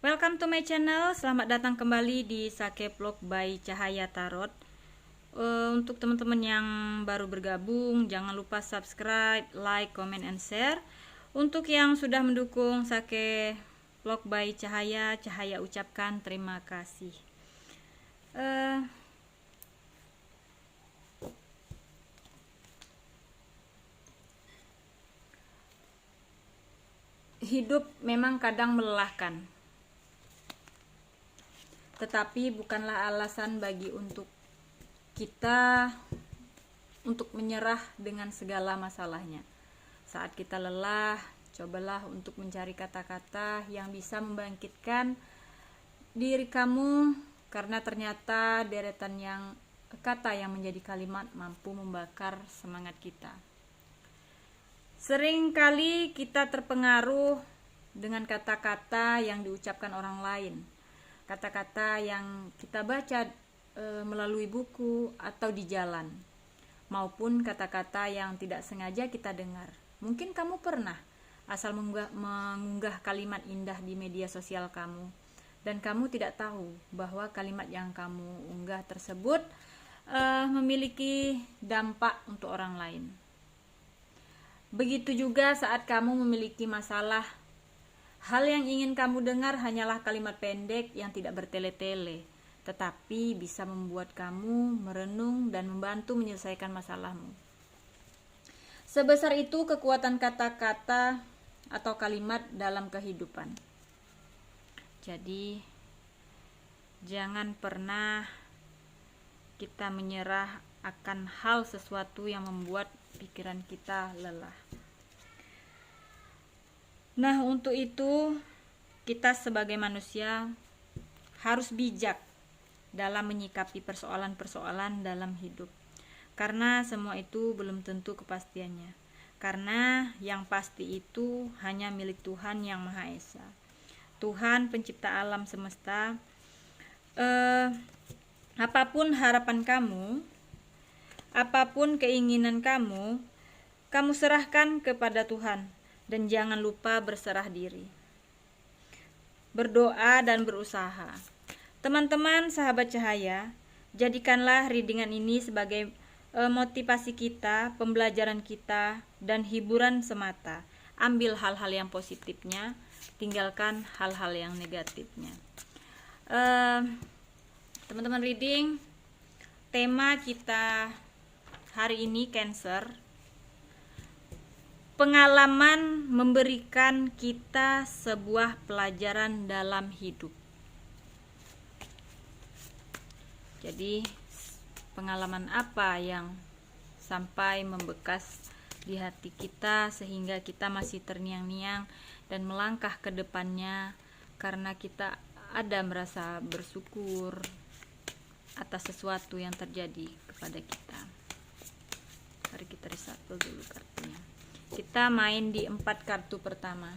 Welcome to my channel. Selamat datang kembali di Sake Vlog by Cahaya Tarot. Untuk teman-teman yang baru bergabung, jangan lupa subscribe, like, comment, and share. Untuk yang sudah mendukung Sake Vlog by Cahaya ucapkan terima kasih. Hidup memang kadang melelahkan, tetapi bukanlah alasan bagi kita untuk menyerah dengan segala masalahnya. Saat kita lelah, cobalah untuk mencari kata-kata yang bisa membangkitkan diri kamu, karena ternyata deretan kata yang menjadi kalimat mampu membakar semangat kita. Sering kali kita terpengaruh dengan kata-kata yang diucapkan orang lain, kata-kata yang kita baca melalui buku atau di jalan, maupun kata-kata yang tidak sengaja kita dengar. Mungkin kamu pernah asal mengunggah kalimat indah di media sosial kamu, dan kamu tidak tahu bahwa kalimat yang kamu unggah tersebut memiliki dampak untuk orang lain. Begitu juga saat kamu memiliki masalah, hal yang ingin kamu dengar hanyalah kalimat pendek yang tidak bertele-tele, tetapi bisa membuat kamu merenung dan membantu menyelesaikan masalahmu. Sebesar itu kekuatan kata-kata atau kalimat dalam kehidupan. Jadi, jangan pernah kita menyerah akan hal sesuatu yang membuat pikiran kita lelah. Nah, untuk itu kita sebagai manusia harus bijak dalam menyikapi persoalan-persoalan dalam hidup, karena semua itu belum tentu kepastiannya, karena yang pasti itu hanya milik Tuhan Yang Maha Esa, Tuhan pencipta alam semesta. Apapun harapan kamu, apapun keinginan kamu serahkan kepada Tuhan, dan jangan lupa berserah diri, berdoa dan berusaha. Teman-teman sahabat cahaya, jadikanlah readingan ini sebagai motivasi kita, pembelajaran kita, dan hiburan semata. Ambil hal-hal yang positifnya, tinggalkan hal-hal yang negatifnya. Teman-teman reading, tema kita hari ini Cancer. Pengalaman memberikan kita sebuah pelajaran dalam hidup. Jadi, pengalaman apa yang sampai membekas di hati kita sehingga kita masih terngiang-ngiang dan melangkah ke depannya, karena kita ada merasa bersyukur atas sesuatu yang terjadi kepada kita. Mari kita reshuffle dulu kartunya. Kita main di 4 kartu pertama.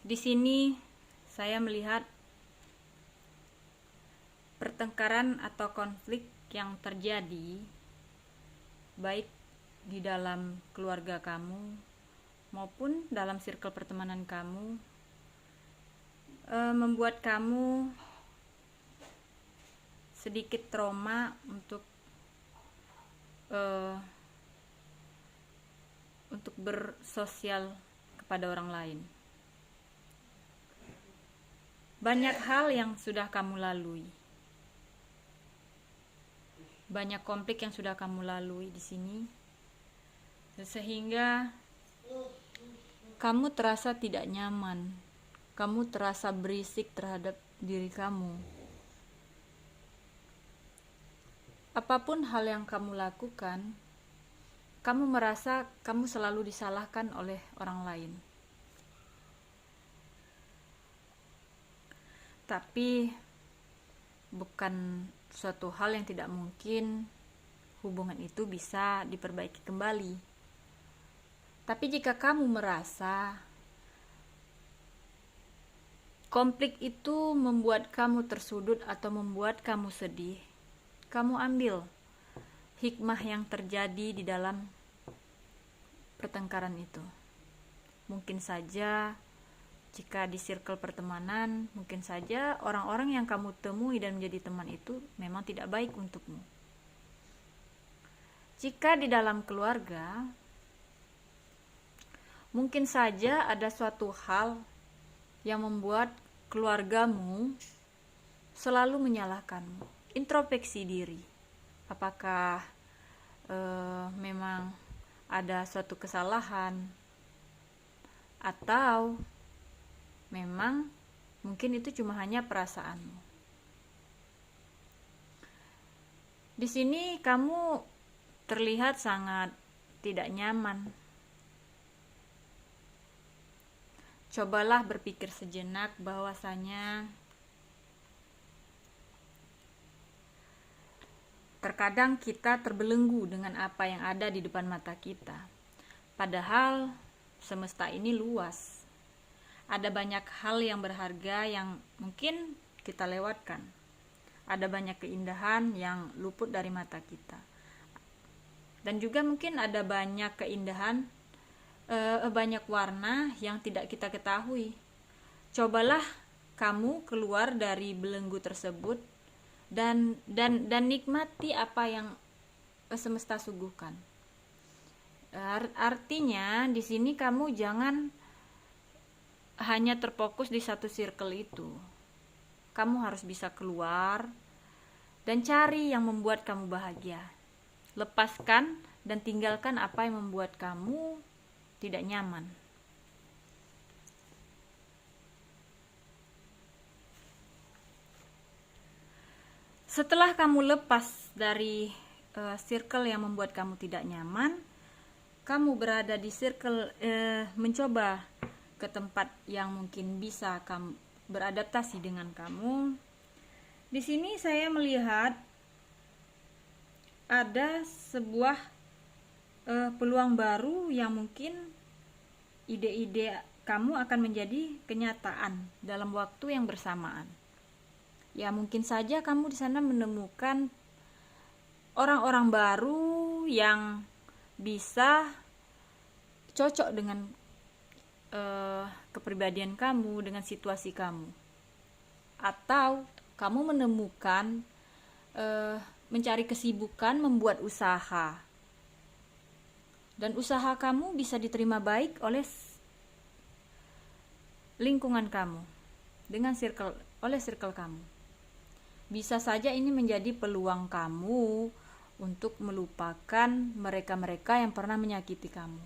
Di sini saya melihat pertengkaran atau konflik yang terjadi baik di dalam keluarga kamu maupun dalam circle pertemanan kamu, membuat kamu sedikit trauma untuk bersosial kepada orang lain. Banyak hal yang sudah kamu lalui, banyak konflik yang sudah kamu lalui di sini, sehingga kamu terasa tidak nyaman, kamu terasa berisik terhadap diri kamu. Apapun hal yang kamu lakukan, kamu merasa kamu selalu disalahkan oleh orang lain. Tapi bukan suatu hal yang tidak mungkin hubungan itu bisa diperbaiki kembali. Tapi jika kamu merasa konflik itu membuat kamu tersudut atau membuat kamu sedih, kamu ambil hikmah yang terjadi di dalam pertengkaran itu. Mungkin saja jika di circle pertemanan, mungkin saja orang-orang yang kamu temui dan menjadi teman itu memang tidak baik untukmu. Jika di dalam keluarga, mungkin saja ada suatu hal yang membuat keluargamu selalu menyalahkanmu. Introspeksi diri. Apakah memang ada suatu kesalahan, atau memang mungkin itu cuma hanya perasaanmu. Di sini kamu terlihat sangat tidak nyaman. Cobalah berpikir sejenak bahwasanya terkadang kita terbelenggu dengan apa yang ada di depan mata kita. Padahal semesta ini luas. Ada banyak hal yang berharga yang mungkin kita lewatkan. Ada banyak keindahan yang luput dari mata kita. Dan juga mungkin ada banyak keindahan, banyak warna yang tidak kita ketahui. Cobalah kamu keluar dari belenggu tersebut dan nikmati apa yang semesta suguhkan. Artinya di sini kamu jangan hanya terfokus di satu circle itu. Kamu harus bisa keluar dan cari yang membuat kamu bahagia. Lepaskan dan tinggalkan apa yang membuat kamu tidak nyaman. Setelah kamu lepas dari circle yang membuat kamu tidak nyaman, kamu berada di circle mencoba ke tempat yang mungkin bisa kamu beradaptasi dengan kamu. Di sini saya melihat ada sebuah peluang baru yang mungkin ide-ide kamu akan menjadi kenyataan dalam waktu yang bersamaan. Ya, mungkin saja kamu di sana menemukan orang-orang baru yang bisa cocok dengan kepribadian kamu, dengan situasi kamu. Atau kamu menemukan mencari kesibukan membuat usaha, dan usaha kamu bisa diterima baik oleh lingkungan kamu, oleh circle kamu. Bisa saja ini menjadi peluang kamu untuk melupakan mereka-mereka yang pernah menyakiti kamu,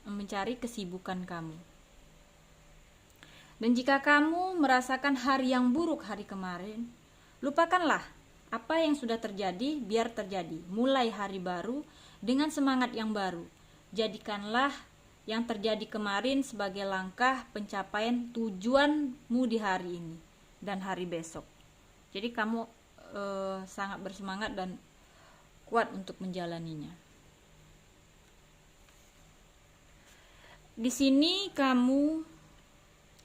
mencari kesibukan kamu. Dan jika kamu merasakan hari yang buruk hari kemarin, lupakanlah apa yang sudah terjadi, biar terjadi. Mulai hari baru dengan semangat yang baru. Jadikanlah yang terjadi kemarin sebagai langkah pencapaian tujuanmu di hari ini dan hari besok. Jadi kamu sangat bersemangat dan kuat untuk menjalaninya. Di sini kamu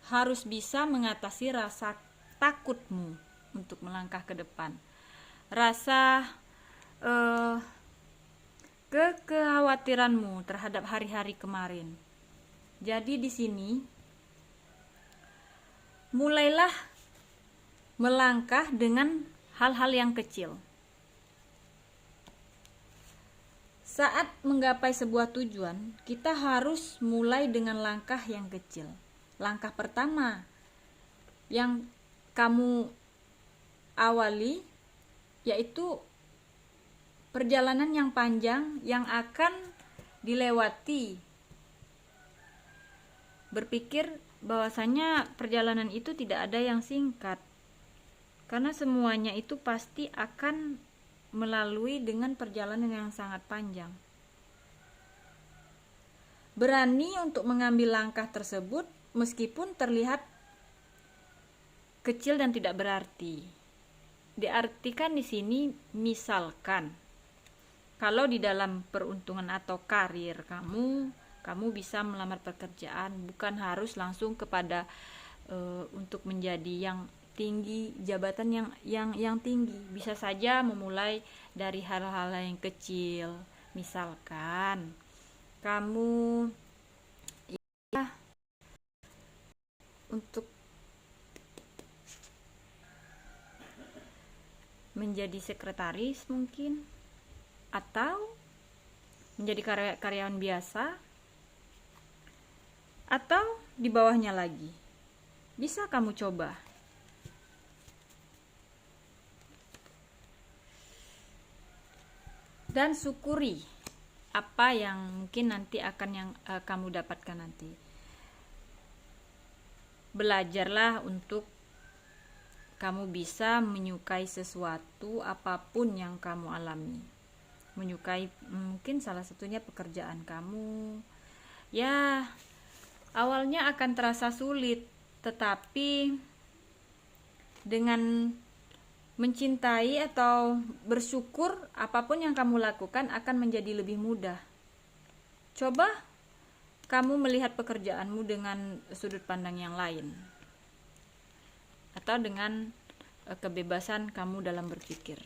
harus bisa mengatasi rasa takutmu untuk melangkah ke depan. Rasa kekhawatiranmu terhadap hari-hari kemarin. Jadi di sini mulailah melangkah dengan hal-hal yang kecil. Saat menggapai sebuah tujuan, kita harus mulai dengan langkah yang kecil. Langkah pertama yang kamu awali yaitu perjalanan yang panjang yang akan dilewati. Berpikir bahwasanya perjalanan itu tidak ada yang singkat, karena semuanya itu pasti akan melalui dengan perjalanan yang sangat panjang. Berani untuk mengambil langkah tersebut meskipun terlihat kecil dan tidak berarti. Diartikan di sini misalkan kalau di dalam peruntungan atau karir kamu bisa melamar pekerjaan, bukan harus langsung kepada untuk menjadi yang tinggi, jabatan yang tinggi. Bisa saja memulai dari hal-hal yang kecil. Misalkan kamu ya untuk menjadi sekretaris mungkin, atau menjadi karyawan biasa, atau di bawahnya lagi. Bisa kamu coba. Dan syukuri apa yang mungkin nanti akan kamu dapatkan nanti. Belajarlah untuk kamu bisa menyukai sesuatu apapun yang kamu alami. Menyukai mungkin salah satunya pekerjaan kamu. Ya, awalnya akan terasa sulit, tetapi dengan mencintai atau bersyukur, apapun yang kamu lakukan akan menjadi lebih mudah. Coba kamu melihat pekerjaanmu dengan sudut pandang yang lain, atau dengan kebebasan kamu dalam berpikir.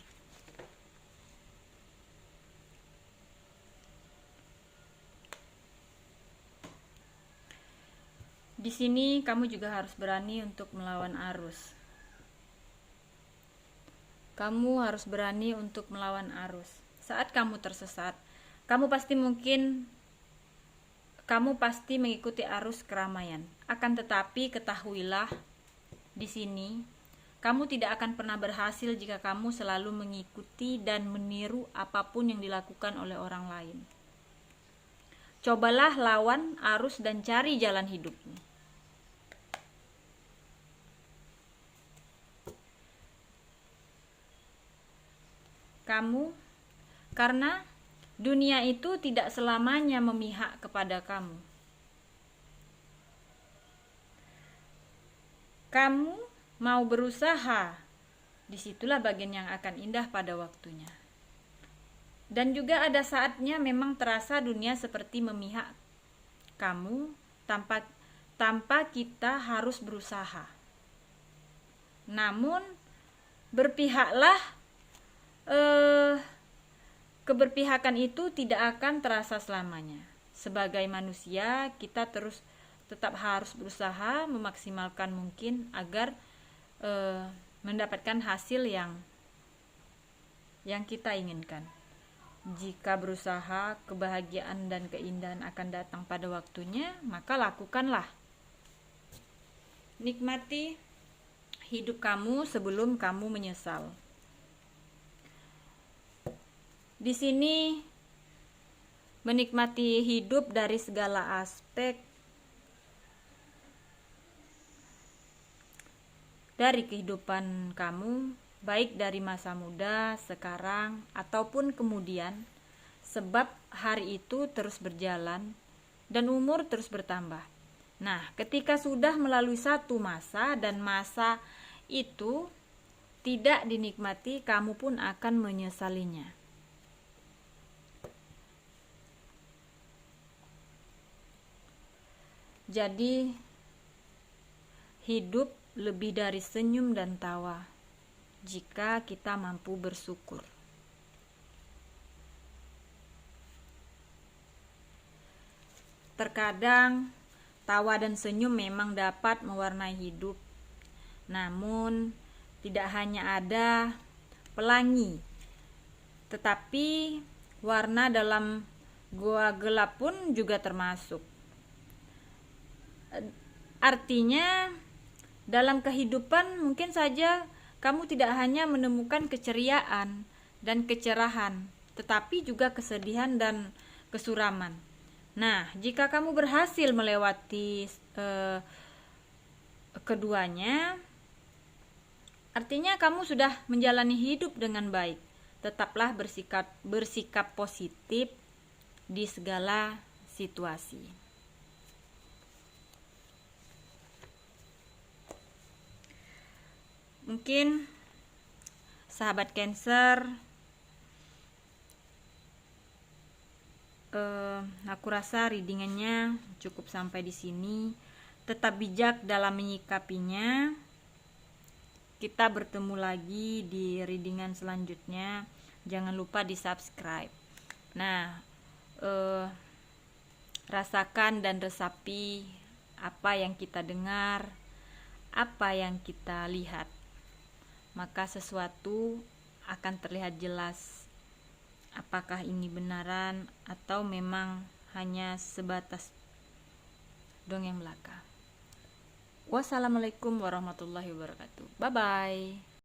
Di sini kamu juga harus berani untuk melawan arus. Kamu harus berani untuk melawan arus. Saat kamu tersesat, kamu pasti mengikuti arus keramaian. Akan tetapi ketahuilah, di sini kamu tidak akan pernah berhasil jika kamu selalu mengikuti dan meniru apapun yang dilakukan oleh orang lain. Cobalah lawan arus dan cari jalan hidupmu. Karena dunia itu tidak selamanya memihak kepada kamu. Kamu mau berusaha, disitulah bagian yang akan indah pada waktunya. Dan juga ada saatnya memang terasa dunia seperti memihak kamu tanpa kita harus berusaha. Namun berpihaklah. Keberpihakan itu tidak akan terasa selamanya. Sebagai manusia, kita tetap harus berusaha memaksimalkan mungkin agar mendapatkan hasil yang kita inginkan. Jika berusaha, kebahagiaan dan keindahan akan datang pada waktunya, maka lakukanlah. Nikmati hidup kamu sebelum kamu menyesal. Di sini menikmati hidup dari segala aspek, dari kehidupan kamu, baik dari masa muda, sekarang, ataupun kemudian, sebab hari itu terus berjalan dan umur terus bertambah. Nah, ketika sudah melalui satu masa dan masa itu tidak dinikmati, kamu pun akan menyesalinya. Jadi, hidup lebih dari senyum dan tawa jika kita mampu bersyukur. Terkadang, tawa dan senyum memang dapat mewarnai hidup. Namun, tidak hanya ada pelangi, tetapi warna dalam gua gelap pun juga termasuk. Artinya dalam kehidupan mungkin saja kamu tidak hanya menemukan keceriaan dan kecerahan, tetapi juga kesedihan dan kesuraman. Nah, jika kamu berhasil melewati keduanya, artinya kamu sudah menjalani hidup dengan baik. Tetaplah bersikap positif di segala situasi. Mungkin sahabat Cancer, aku rasa readingannya cukup sampai di sini. Tetap bijak dalam menyikapinya. Kita bertemu lagi di readingan selanjutnya. Jangan lupa di subscribe. Nah, rasakan dan resapi apa yang kita dengar, apa yang kita lihat. Maka sesuatu akan terlihat jelas. Apakah ini benaran atau memang hanya sebatas dongeng belaka. Wassalamualaikum warahmatullahi wabarakatuh. Bye bye.